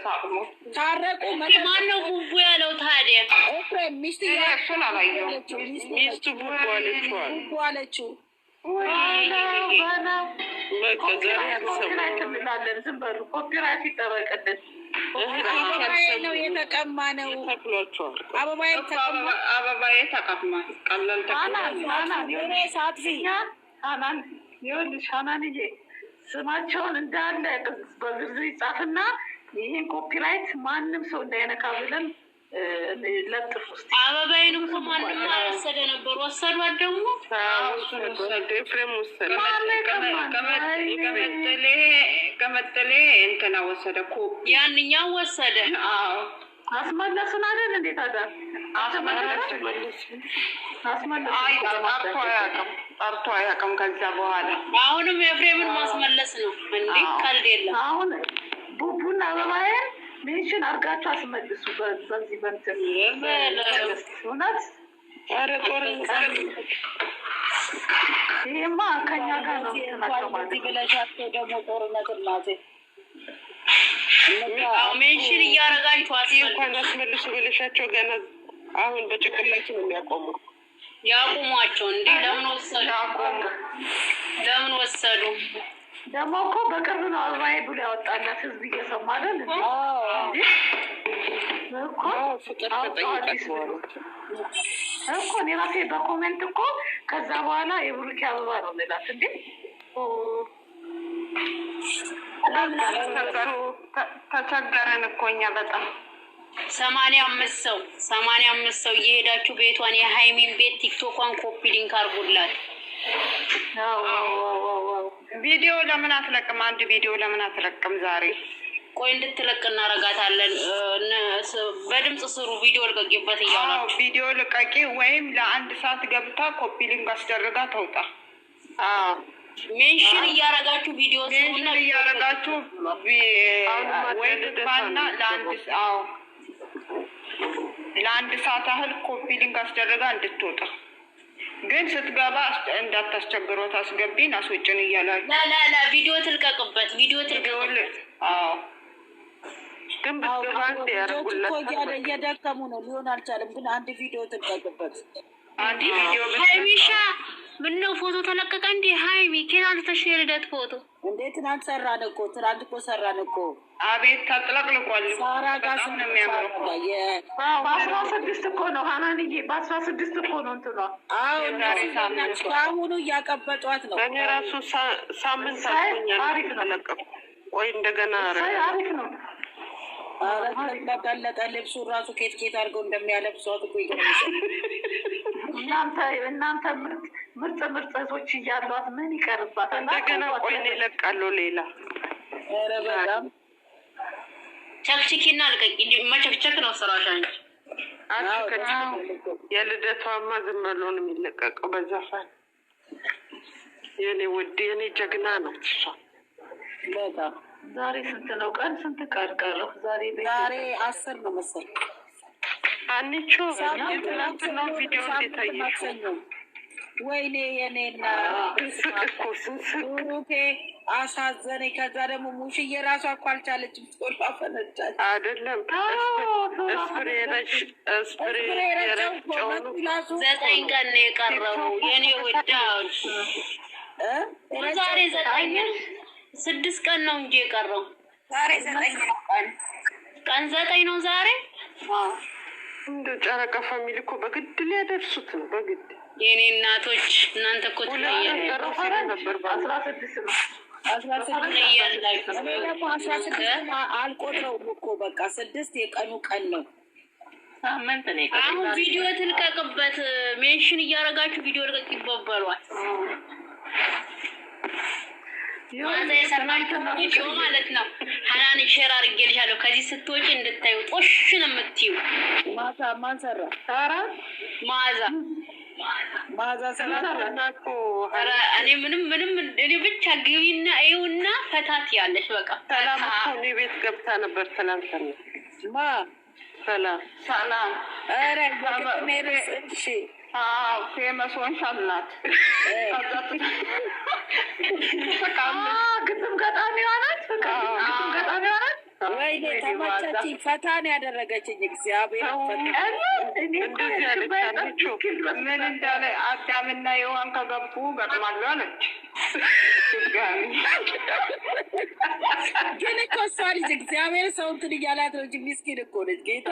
ተሳቅሞ ታረቁ። ማነው ቡቡ ያለው ታዲያ? ኤፍሬም ሚስት እሱን አላየሁም። ሚስቱ ቡቡ አለችው። ኮፒራይት ዝም በሉ። ኮፒራይት ይጠበቅልን። ነው የተቀማ ነው። አበባዬ ተቀማ ቀለል ይኸውልሽ ሀናንዬ ስማቸውን እንዳለ በዝርዝር ይጻፍና ይህን ኮፒራይት ማንም ሰው እንዳይነካ ብለን ለጥፍ ውስጥ አበባዬን እኮ ማንም አልወሰደ ነበር። ወሰዷት ደግሞ ኤፍሬም ወሰደ። ከመጠሌ እንትና ወሰደ እኮ ያንኛው ወሰደ። አዎ አስመለሱን አይደል? እንዴት አዳ ጠርቶ አያውቅም። ከዛ በኋላ አሁንም ኤፍሬምን ማስመለስ ነው እንዴ? ቀልድ የለም። አሁን ቡቡና አበባዬን ሜንሽን አድርጋችሁ አስመልሱ። በዚህ በንትን እውነት ይሄማ ከኛ ጋር ነው ትናቸው ማለት ብለሻቸው ደግሞ ጦርነት እናቴ ሜንሽን እያረጋችሁ እንኳን አስመልሱ ብለሻቸው ገና አሁን በጭቅላቸው ነው የሚያቆሙ። ያቁሟቸው እንዴ! ለምን ወሰዱ? ለምን ወሰዱ? ደግሞ እኮ በቅርብ ነው አበባዬ ብሎ ያወጣላት ህዝብ እየሰማ አይደል? እኮ እኔ ራሴ በኮሜንት እኮ ከዛ በኋላ የብሩኬ አበባ ነው ልላት እንዴ! ተቸገረን እኮ እኛ በጣም 85 ሰው እየሄዳችሁ ቤቷን የሃይሚን ቤት ቲክቶኳን ኮፒ ሊንክ አርጉላት። ቪዲዮ ለምን አትለቅም? አንድ ቪዲዮ ለምን አትለቅም? ዛሬ ቆይ እንድትለቅ እናረጋታለን። በድምጽ ስሩ፣ ቪዲዮ ልቀቂበት እያላችሁ ቪዲዮ ልቀቂ፣ ወይም ለ1 ሰዓት ገብታ ኮፒ ሊንክ አስደርጋ ተውጣ። ሜንሽን እያረጋችሁ ቪዲዮ ስሩና እያረጋችሁ ወይ ልባና ለ1 ሰዓት ያህል ኮፒ ሊንክ አስደርጋ እንድትወጣ። ግን ስትገባ እንዳታስቸግረው፣ ታስገቢን አስወጭን እያላችሁ ላ ቪዲዮ ትልቀቅበት። ቪዲዮ ትልቀቅበት። ግን ብትገባ እንደ ያረጉላት እየደከሙ ነው፣ ሊሆን አልቻለም። ግን አንድ ቪዲዮ ትልቀቅበት። አንድ ቪዲዮ ሃይሚሻ ምነው ፎቶ ተለቀቀ እንዴ? ሃይሚ ከናንተ ተሽርደት ፎቶ እንዴ? ትናንት ሰራን እኮ ሰራን እኮ። አቤት ታጥለቅልቋል። ሳራ ጋር ነው የሚያምረው። በ16 እኮ ነው ሀናንዬ፣ በ16 እኮ ነው እንትኗ። አሁኑ እያቀበጧት ነው። እኔ ራሱ ሳምንት አልፎኛል ተለቀቁ። ወይ እንደገና አሪፍ ነው። ለቀለጠ ልብሱ ራሱ ኬት አድርገው እንደሚያለብሷት እኮ ይገርምሻል። እናንተ ምርጥ እህቶች እያሏት ምን ይቀርባታል? እንደገና ቆይ እኔ እለቃለሁ ሌላ። ኧረ በጣም ቸክችኪና ልቀቂ። መቸክቸክ ነው ስራሽ አንቺ። የልደቷማ ዝም ብሎ ነው የሚለቀቀው በዘፈን። የኔ ውድ የኔ ጀግና ናት እሷ በጣም። ዛሬ ስንት ነው ቀን? ስንት ቀን ቀረው? ዛሬ 10 ነው መሰለኝ። አንቺ ትናንትና ቪዲዮ እንዴት አየሽው? ወይኔ የኔና ሩቴ አሳዘነኝ። ከዛ ደግሞ ሙሽዬ ራሷ እኮ አልቻለችም። ጦር ፈነጫች አይደለም ስፕሬ የረጨው 9 ቀን ነው የቀረው የኔ ወዳጅ። ዛሬ 6 ቀን ነው እንጂ የቀረው። ዛሬ 9 ቀን 9 ነው ዛሬ። እንደ ጨረቃ ፋሚሊ እኮ በግድ ሊያደርሱት ነው። በግድ የኔ እናቶች እናንተ እኮ ነበር 16 ነው 16 አልቆጥረውም እኮ በቃ 6 የቀኑ ቀን ነው። ሳምንት ነው። አሁን ቪዲዮ ትልቀቅበት። ሜንሽን እያረጋችሁ ቪዲዮ ልቀቅ ይባባሏል። ቪዲዮ ማለት ነው። ሀናን ሼር አድርጌልሻለሁ። ከዚህ ስትወጪ እንድታዩ ጦሽ ነው የምትዩ። ማን ሰራ? ማዛ ሰራና እኮ እኔ ምንም እኔ ብቻ ግቢና ይኸውና ፈታት ያለሽ በቃ። ሰላም እኮ እኔ ቤት ገብታ ነበር ትናንትና። ሰላም ኧረ እሺ ፌመስ ሆንሻላት። ግጥም ገጣሚ ሆናት። ወይኔ ተመቸችኝ። ፈታን ያደረገችኝ እግዚአብሔር እንደዚህ አለቻለችው። ምን እንዳለ አዳምና ሔዋን ከገቡ ገጥማሉ አለች። ግን እኮ እሷ ልጅ እግዚአብሔር ሰው እንትን እያላት ነው እንጂ ምስኪን እኮ ነች። ጌታ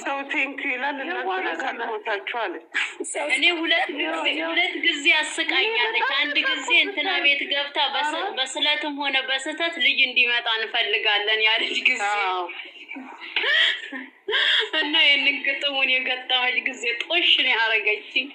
ሰው ቴንክ ይላል እና ቦታችኋል። እኔ ሁለት ጊዜ አስቃኛለች። አንድ ጊዜ እንትና ቤት ገብታ በስለትም ሆነ በስተት ልጅ እንዲመጣ እንፈልጋለን ያለች ጊዜ እና የንን ግጥሙን የገጠመች ጊዜ ጦሽ ነው ያረገችኝ።